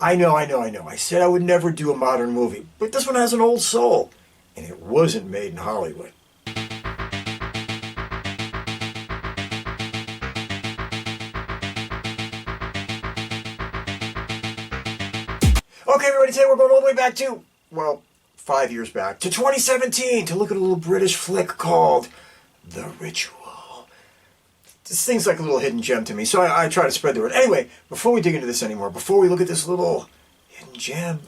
I know. I said I would never do a modern movie, but this one has an old soul, and it wasn't made in Hollywood. Okay, everybody, today we're going all the way back to, well, 5 years back, to 2017, to look at a little British flick called The Ritual. This thing's like a little hidden gem to me, so I try to spread the word. Anyway, before we dig into this anymore, before we look at this little hidden gem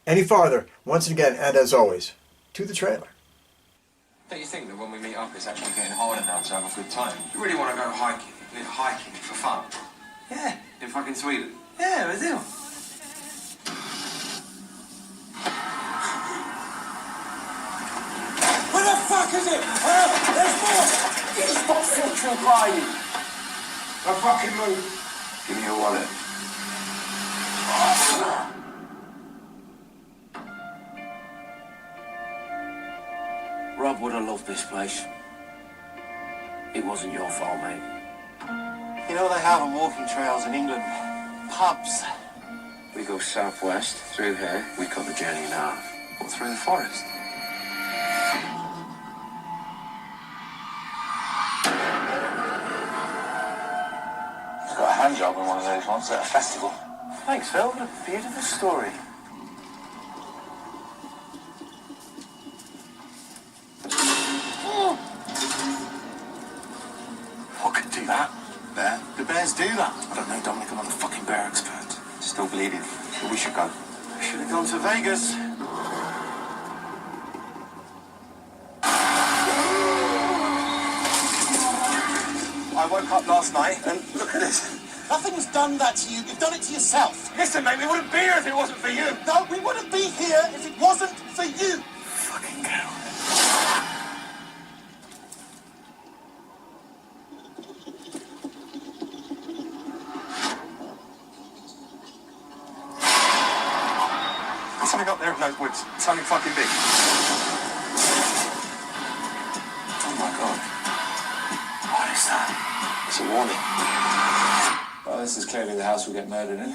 any farther, once again, and as always, to the trailer. Don't you think that when we meet up, it's actually getting harder now to have a good time? You really want to go hiking? Hiking for fun? Yeah. In fucking Sweden? Yeah, I do. Where the fuck is it? There's more! Stop filtering crying! I fucking move. Give me your wallet. Rob would have loved this place. It wasn't your fault, mate. You know they have on walking trails in England. Pubs. We go southwest, through here. We cut the journey in half. Or through the forest. Got a hand job on one of those ones at a festival. Thanks, Phil. What a beautiful story. What could do that? Bear? The bears do that. I don't know, Dominic. I'm not a fucking bear expert. Still bleeding. But we should go. We should have gone to Vegas. I woke up last night and look at this. Nothing's done that to you. You've done it to yourself. Listen, mate, we wouldn't be here if it wasn't for you. No, we wouldn't be here if it wasn't for you. Fucking cow. There's something up there in those woods. Something fucking big. Oh my god. What is that? It's a warning. Well, this is clearly the house we'll get murdered in.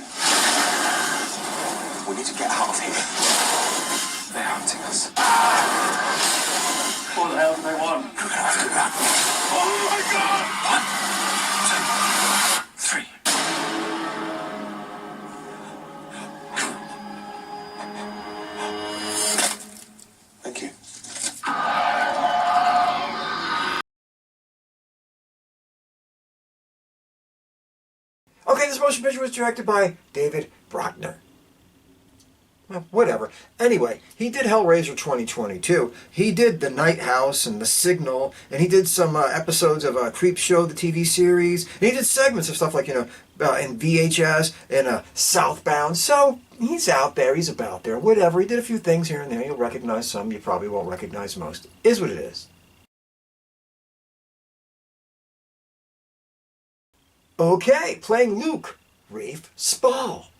We need to get out of here. They're hunting us. What the hell do they want? We're gonna have to run. Oh my god! 1, 2, 3. Thank you. Okay, this motion picture was directed by David Bruckner. Well, whatever. Anyway, he did Hellraiser 2022. He did The Night House and The Signal, and he did some episodes of Creep Show, the TV series, and he did segments of stuff like, in VHS and Southbound. So, he's out there, he's about there, whatever. He did a few things here and there. You'll recognize some, you probably won't recognize most. Is what it is. Okay, playing Luke, Rafe Spall.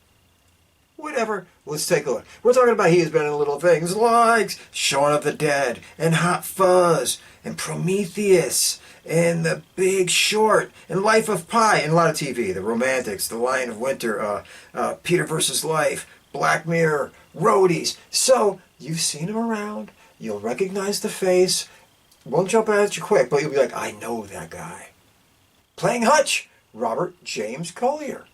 Whatever, let's take a look. We're talking about he has been in little things like Shaun of the Dead, and Hot Fuzz, and Prometheus, and The Big Short, and Life of Pi, and a lot of TV. The Romantics, The Lion of Winter, Peter vs. Life, Black Mirror, Roadies. So, you've seen him around, you'll recognize the face, won't jump out at you quick, but you'll be like, I know that guy. Playing Hutch, Robert James-Collier.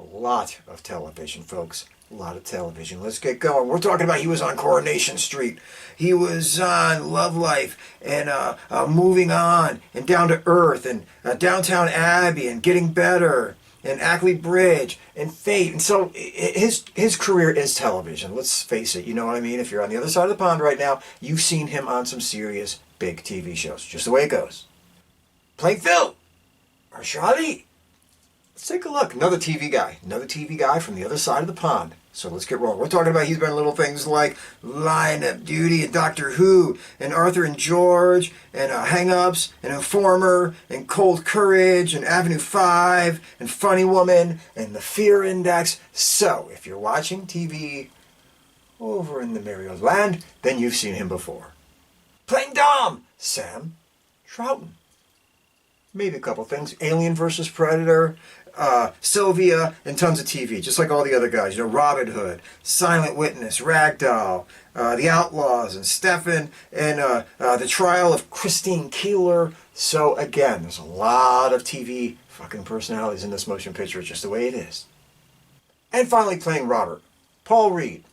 A lot of television, folks. A lot of television. Let's get going. We're talking about he was on Coronation Street. He was on Love Life and Moving On and Down to Earth and Downtown Abbey and Getting Better and Ackley Bridge and Fate. And so his career is television. Let's face it. You know what I mean? If you're on the other side of the pond right now, you've seen him on some serious big TV shows. Just the way it goes. Playing Phil, Arsher Ali. Let's take a look. Another TV guy from the other side of the pond. So let's get rolling. We're talking about he's been in little things like Line of Duty and Doctor Who and Arthur and George and Hang-Ups and Informer and Cold Courage and Avenue 5 and Funny Woman and The Fear Index. So if you're watching TV over in the merry old land, then you've seen him before. Playing Dom, Sam Troughton. Maybe a couple things. Alien vs. Predator, Sylvia, and tons of TV, just like all the other guys. You know, Robin Hood, Silent Witness, Ragdoll, The Outlaws, and Stefan, and The Trial of Christine Keeler. So again, there's a lot of TV fucking personalities in this motion picture. It's just the way it is. And finally playing Robert, Paul Reid.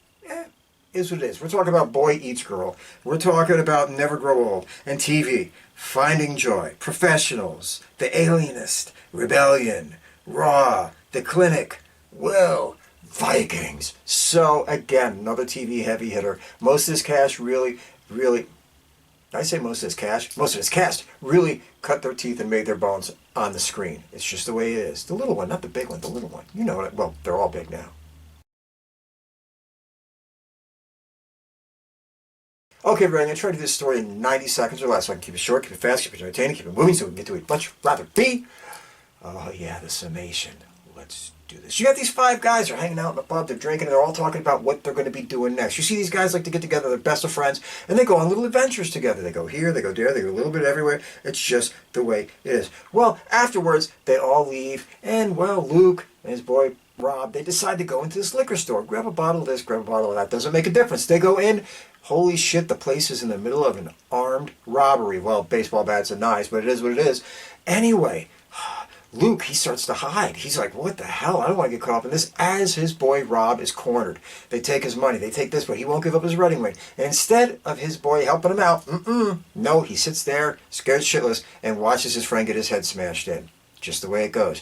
Is what it is. We're talking about Boy Eats Girl. We're talking about Never Grow Old and TV, Finding Joy, Professionals, The Alienist, Rebellion, Raw, The Clinic, Will, Vikings. So again, another TV heavy hitter. Most of this cast really, I say most of this cast really cut their teeth and made their bones on the screen. It's just the way it is. The little one, not the big one, the little one. You know it. Well, they're all big now. Okay, everybody, I'm going to try to do this story in 90 seconds or less so I can keep it short, keep it fast, keep it entertaining, keep it moving so we can get to it much rather be. Oh, yeah, the summation. Let's do this. You got these 5 guys, they're hanging out in the pub, they're drinking, and they're all talking about what they're going to be doing next. You see these guys like to get together, they're best of friends, and they go on little adventures together. They go here, they go there, they go a little bit everywhere. It's just the way it is. Well, afterwards, they all leave, and, well, Luke and his boy Rob, they decide to go into this liquor store, grab a bottle of this, grab a bottle of that. Doesn't make a difference. They go in. Holy shit, the place is in the middle of an armed robbery. Well, baseball bats and knives, but it is what it is. Anyway, Luke, he starts to hide. He's like, what the hell? I don't want to get caught up in this. As his boy Rob is cornered. They take his money. They take this, but he won't give up his running mate. And instead of his boy helping him out, no, he sits there, scared shitless, and watches his friend get his head smashed in. Just the way it goes.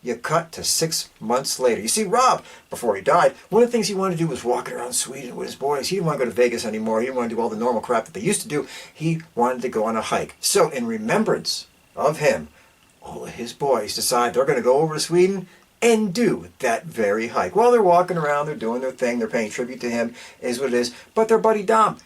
You cut to 6 months later. You see, Rob, before he died, one of the things he wanted to do was walking around Sweden with his boys. He didn't want to go to Vegas anymore. He didn't want to do all the normal crap that they used to do. He wanted to go on a hike. So, in remembrance of him, all of his boys decide they're going to go over to Sweden and do that very hike. While they're walking around, they're doing their thing, they're paying tribute to him, is what it is. But their buddy Dom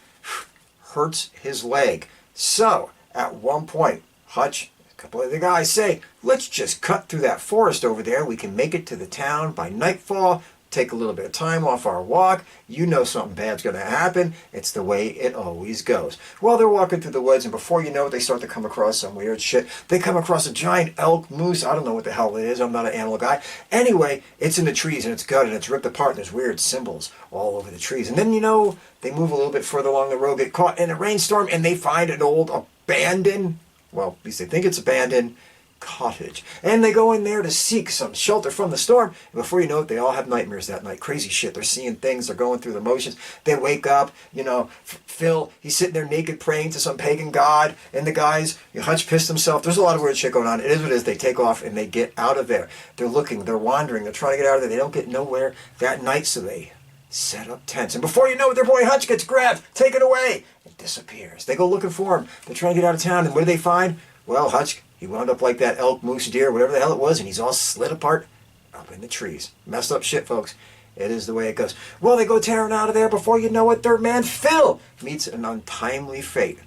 hurts his leg. So, at one point, Hutch, a couple of the guys say, let's just cut through that forest over there. We can make it to the town by nightfall, take a little bit of time off our walk. You know something bad's going to happen. It's the way it always goes. Well, they're walking through the woods, and before you know it, they start to come across some weird shit. They come across a giant elk moose. I don't know what the hell it is. I'm not an animal guy. Anyway, it's in the trees, and it's gutted, and it's ripped apart, and there's weird symbols all over the trees. And then, you know, they move a little bit further along the road, get caught in a rainstorm, and they find an old abandoned, well, at least they think it's abandoned, cottage. And they go in there to seek some shelter from the storm. And before you know it, they all have nightmares that night. Crazy shit. They're seeing things. They're going through the motions. They wake up. You know, Phil, he's sitting there naked praying to some pagan god. And the guys, Hutch pissed himself. There's a lot of weird shit going on. It is what it is. They take off and they get out of there. They're looking. They're wandering. They're trying to get out of there. They don't get nowhere that night, so they set up tents. And before you know it, their boy Hutch gets grabbed, taken away, and disappears. They go looking for him. They're trying to get out of town. And what do they find? Well, Hutch, he wound up like that elk, moose, deer, whatever the hell it was, and he's all slid apart up in the trees. Messed up shit, folks. It is the way it goes. Well, they go tearing out of there. Before you know it, their man Phil meets an untimely fate.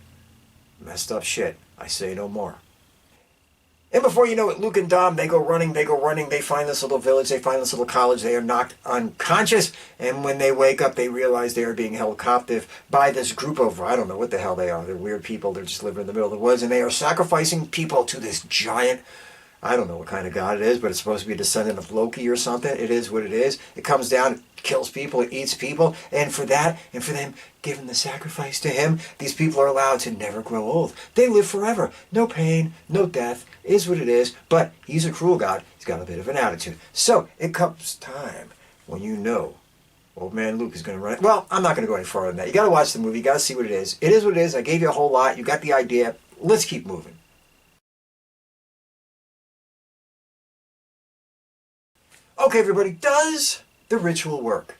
Messed up shit. I say no more. And before you know it, Luke and Dom, they go running, they find this little village, they find this little college, they are knocked unconscious, and when they wake up, they realize they are being held captive by this group of, I don't know what the hell they are, they're weird people, they're just living in the middle of the woods, and they are sacrificing people to this giant, I don't know what kind of god it is, but it's supposed to be a descendant of Loki or something. It is what it is. It comes down, it kills people, it eats people, and for that, and for them giving the sacrifice to him, these people are allowed to never grow old. They live forever. No pain, no death, is what it is, but he's a cruel god. He's got a bit of an attitude. So, it comes time when you know old man Luke is going to run it. Well, I'm not going to go any farther than that. You got to watch the movie. You got to see what it is. It is what it is. I gave you a whole lot. You got the idea. Let's keep moving. Okay, everybody, does the ritual work?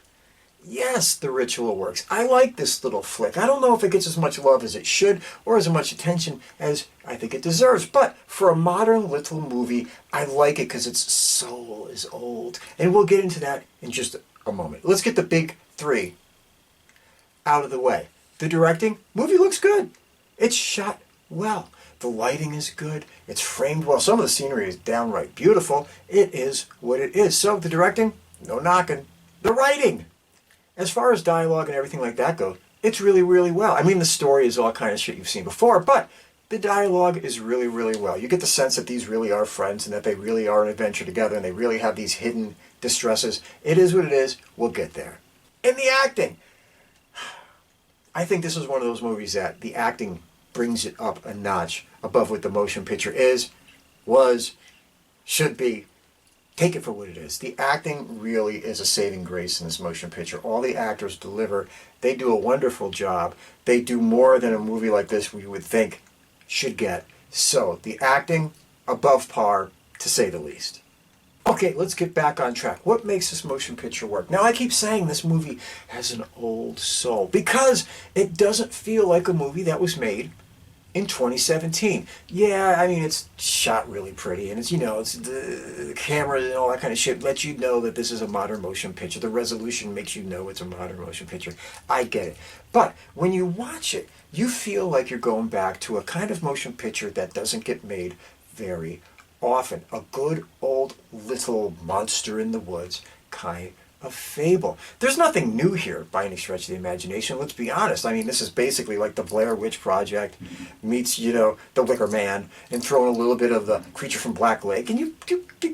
Yes, the ritual works. I like this little flick. I don't know if it gets as much love as it should or as much attention as I think it deserves. But for a modern little movie, I like it because its soul is old. And we'll get into that in just a moment. Let's get the big three out of the way. The directing, movie looks good. It's shot well. The lighting is good. It's framed well. Some of the scenery is downright beautiful. It is what it is. So the directing, no knocking. The writing, as far as dialogue and everything like that goes, it's really, really well. I mean, the story is all kind of shit you've seen before, but The dialogue is really, really well. You get the sense that these really are friends and that they really are an adventure together and they really have these hidden distresses. It is what it is. We'll get there. And the acting. I think this is one of those movies that the acting brings it up a notch above what the motion picture is, was, should be. Take it for what it is. The acting really is a saving grace in this motion picture. All the actors deliver. They do a wonderful job. They do more than a movie like this we would think should get. So, the acting, above par, to say the least. Okay, let's get back on track. What makes this motion picture work? Now, I keep saying this movie has an old soul because it doesn't feel like a movie that was made in 2017. Yeah, I mean, it's shot really pretty, and it's, you know, it's the camera and all that kind of shit lets you know that this is a modern motion picture. The resolution makes you know it's a modern motion picture. I get it. But when you watch it, you feel like you're going back to a kind of motion picture that doesn't get made very often. A good old little monster in the woods kind of fable. There's nothing new here by any stretch of the imagination. Let's be honest. I mean, this is basically like the Blair Witch Project meets, you know, the Wicker Man and throw in a little bit of the Creature from Black Lake, and you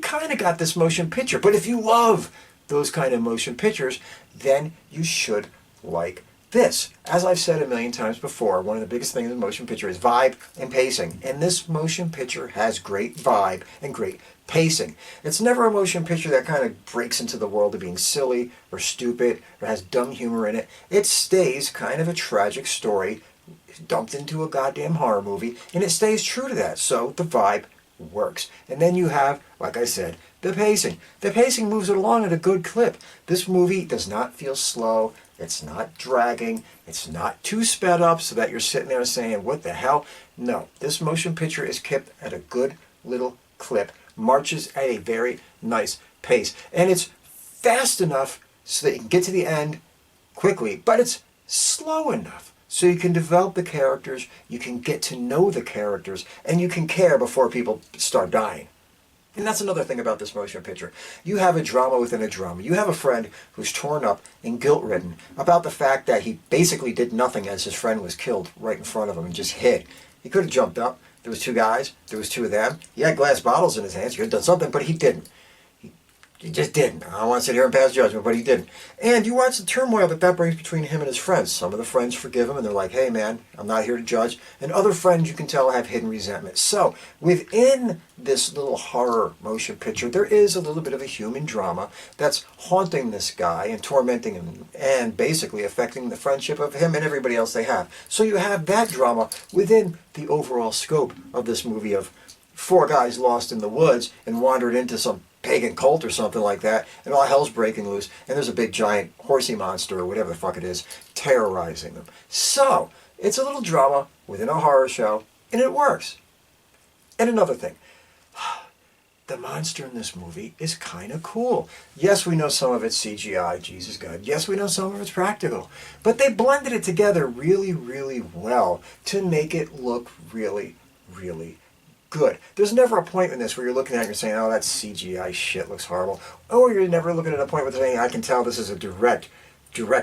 kind of got this motion picture. But if you love those kind of motion pictures, then you should like this. As I've said a million times before, one of the biggest things in a motion picture is vibe and pacing. And this motion picture has great vibe and great pacing. It's never a motion picture that kind of breaks into the world of being silly or stupid or has dumb humor in it. It stays kind of a tragic story dumped into a goddamn horror movie, and it stays true to that. So the vibe works. And then you have, like I said, the pacing. The pacing moves it along at a good clip. This movie does not feel slow. It's not dragging. It's not too sped up so that you're sitting there saying, what the hell? No, this motion picture is kept at a good little clip, marches at a very nice pace. And it's fast enough so that you can get to the end quickly, but it's slow enough so you can develop the characters, you can get to know the characters, and you can care before people start dying. And that's another thing about this motion picture. You have a drama within a drama. You have a friend who's torn up and guilt-ridden about the fact that he basically did nothing as his friend was killed right in front of him and just hid. He could have jumped up. There was two guys. There was two of them. He had glass bottles in his hands. He could have done something, but he didn't. He just didn't. I don't want to sit here and pass judgment, but he didn't. And you watch the turmoil that brings between him and his friends. Some of the friends forgive him, and they're like, hey, man, I'm not here to judge. And other friends, you can tell, have hidden resentment. So within this little horror motion picture, there is a little bit of a human drama that's haunting this guy and tormenting him and basically affecting the friendship of him and everybody else they have. So you have that drama within the overall scope of this movie of four guys lost in the woods and wandered into some pagan cult or something like that, and all hell's breaking loose, and there's a big giant horsey monster or whatever the fuck it is terrorizing them. So it's a little drama within a horror show, and it works. And another thing, the monster in this movie is kind of cool. Yes, we know some of it's CGI, Jesus God. Yes, we know some of it's practical, but they blended it together really, really well to make it look really, really good. There's never a point in this where you're looking at it and you're saying, oh, that CGI shit looks horrible. Or you're never looking at a point where you're saying, I can tell this is a direct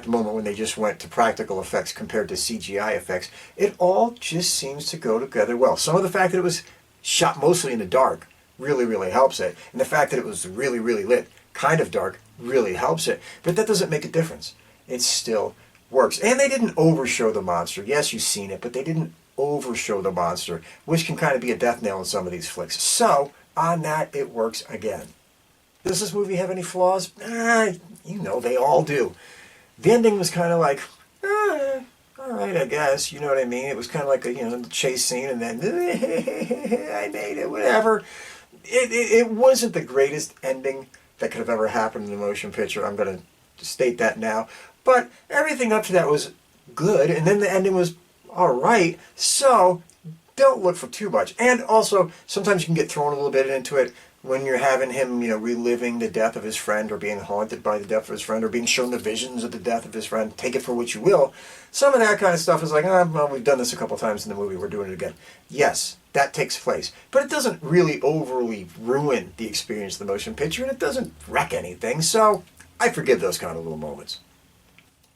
moment when they just went to practical effects compared to CGI effects. It all just seems to go together well. Some of the fact that it was shot mostly in the dark really, really helps it. And the fact that it was really, really lit, kind of dark, really helps it. But that doesn't make a difference. It still works. And they didn't overshow the monster. Yes, you've seen it, but they didn't overshow the monster, which can kind of be a death knell in some of these flicks. So, on that, it works again. Does this movie have any flaws? You know, they all do. The ending was kind of like, all right, I guess, you know what I mean? It was kind of like a, the chase scene, and then, I made it, whatever. It wasn't the greatest ending that could have ever happened in a motion picture. I'm going to state that now. But everything up to that was good, and then the ending was all right, so don't look for too much. And also, sometimes you can get thrown a little bit into it when you're having him, reliving the death of his friend or being haunted by the death of his friend or being shown the visions of the death of his friend. Take it for what you will. Some of that kind of stuff is like, well, we've done this a couple times in the movie, we're doing it again. Yes, that takes place. But it doesn't really overly ruin the experience of the motion picture, and it doesn't wreck anything, so I forgive those kind of little moments.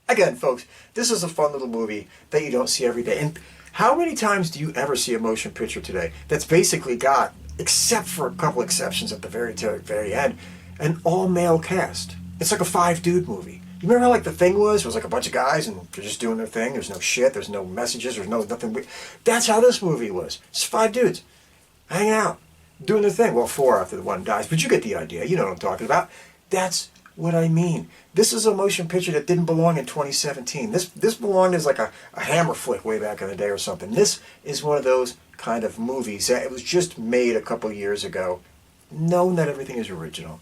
Again, folks, this is a fun little movie that you don't see every day. And How many times do you ever see a motion picture today that's basically got, except for a couple exceptions at the very end, an all-male cast? It's like a 5-dude movie. You remember how like The Thing was? It was like a bunch of guys and they're just doing their thing. There's no shit. There's no messages. There's nothing. That's how this movie was. It's 5 dudes hanging out, doing their thing. Well, 4 after the one dies, but you get the idea. You know what I'm talking about. That's what I mean. This is a motion picture that didn't belong in 2017. This belonged as like a Hammer flick way back in the day or something. This is one of those kind of movies that it was just made a couple years ago. Knowing that everything is original.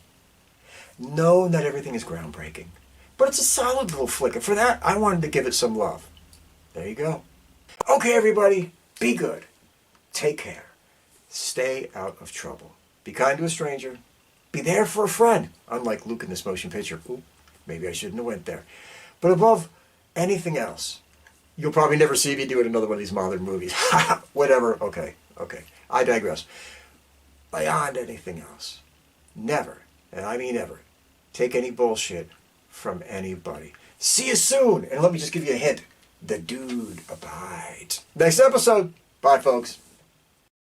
Knowing that everything is groundbreaking. But it's a solid little flick. And for that, I wanted to give it some love. There you go. Okay, everybody. Be good. Take care. Stay out of trouble. Be kind to a stranger. Be there for a friend, unlike Luke in this motion picture. Ooh, maybe I shouldn't have went there. But above anything else, you'll probably never see me doing another one of these modern movies. Whatever. Okay. I digress. Beyond anything else, never, and I mean ever, take any bullshit from anybody. See you soon. And let me just give you a hint. The dude abides. Next episode. Bye, folks.